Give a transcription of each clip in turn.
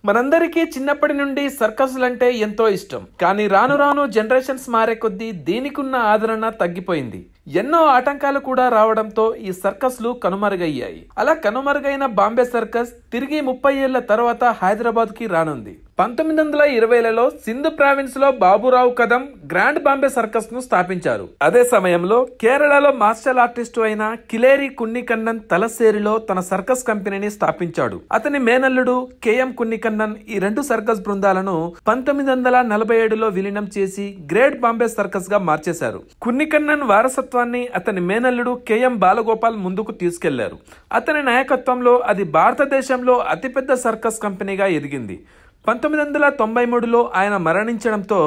మనందరికీ చిన్నప్పటి నుండి సర్కస్లంటే ఎంతో ఇష్టం. కానీ రాను రాను జనరేషన్స్ మారే కొద్దీ దీనికున్న ఆదరణ తగ్గిపోయింది. ఎన్నో ఆటంకాలు కూడా రావడంతో ఈ సర్కస్లు కనుమరుగయ్యాయి. అలా కనుమరుగైన బాంబే సర్కస్ తిరిగి 30 ఏళ్ల తర్వాత హైదరాబాద్ కి రానుంది. 1920లలో సింధ్ ప్రావిన్స్ లో బాబురావు కదం గ్రాండ్ బాంబే సర్కస్ ను స్థాపించారు. అదే సమయంలో కేరళలో మార్షల్ ఆర్టిస్టు అయిన కిలేరి కున్నికన్నన్ తలసేరిలో తన సర్కస్ కంపెనీని స్థాపించాడు. అతని మేనల్లుడు కెఎం కున్నికన్నన్ ఈ రెండు సర్కస్ బృందాలను 1947లో విలీనం చేసి గ్రేట్ బాంబే సర్కస్ గా మార్చేశారు. కున్నికన్నన్ వారసత్వాన్ని అతని మేనల్లుడు కెఎం బాలగోపాల్ ముందుకు తీసుకెళ్లారు. అతని నాయకత్వంలో అది భారతదేశంలో అతిపెద్ద సర్కస్ కంపెనీగా ఎదిగింది. 1993లో ఆయన మరణించడంతో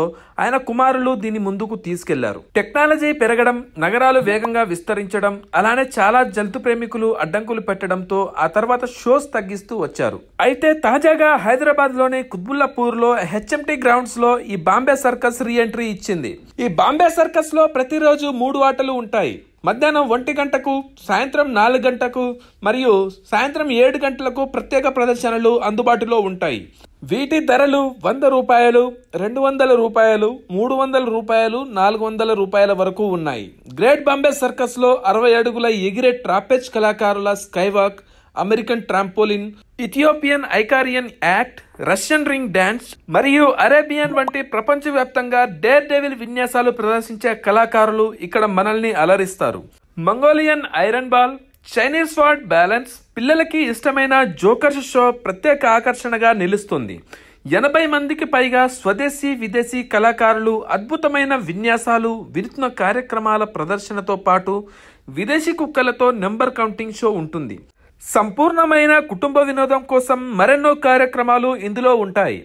ఆయన కుమారులు దీన్ని ముందుకు తీసుకెళ్లారు. టెక్నాలజీ పెరగడం, నగరాలు వేగంగా విస్తరించడం, అలానే చాలా జంతు ప్రేమికులు అడ్డంకులు పెట్టడంతో ఆ తర్వాత షోస్ తగ్గిస్తూ వచ్చారు. అయితే తాజాగా హైదరాబాద్ లోని కుత్బుల్లాపూర్ లో హెచ్ఎంటీ గ్రౌండ్స్ లో ఈ బాంబే సర్కస్ రీ ఎంట్రీ ఇచ్చింది. ఈ బాంబే సర్కస్ లో ప్రతిరోజు 3 ఆటలు ఉంటాయి. మధ్యాహ్నం 1 గంటకు, సాయంత్రం 4 గంటకు మరియు సాయంత్రం 7 గంటలకు ప్రత్యేక ప్రదర్శనలు అందుబాటులో ఉంటాయి. వీటి ధరలు 100 రూపాయలు, 200 రూపాయలు, 300 రూపాయలు, 400 రూపాయల వరకు ఉన్నాయి. గ్రేట్ బాంబే సర్కస్ లో 60 అడుగుల ఎగిరే ట్రాపెజ్ కళాకారుల skywalk, American trampoline, Ethiopian Icarian act, Russian ring dance మరియు అరేబియన్ వంటి ప్రపంచవ్యాప్తంగా డేర్ డెవిల్ విన్యాసాలు ప్రదర్శించే కళాకారులు ఇక్కడ మనల్ని అలరిస్తారు. Mongolian iron ball, Chinese ward balance, పిల్లలకి ఇష్టమైన జోకర్స్ షో ప్రత్యేక ఆకర్షణగా నిలుస్తుంది. 80 మందికి పైగా స్వదేశీ విదేశీ కళాకారులు అద్భుతమైన విన్యాసాలు, వినూత్న కార్యక్రమాల ప్రదర్శనతో పాటు విదేశీ కుక్కలతో నెంబర్ కౌంటింగ్ షో ఉంటుంది. సంపూర్ణమైన కుటుంబ వినోదం కోసం మరెన్నో కార్యక్రమాలు ఇందులో ఉంటాయి.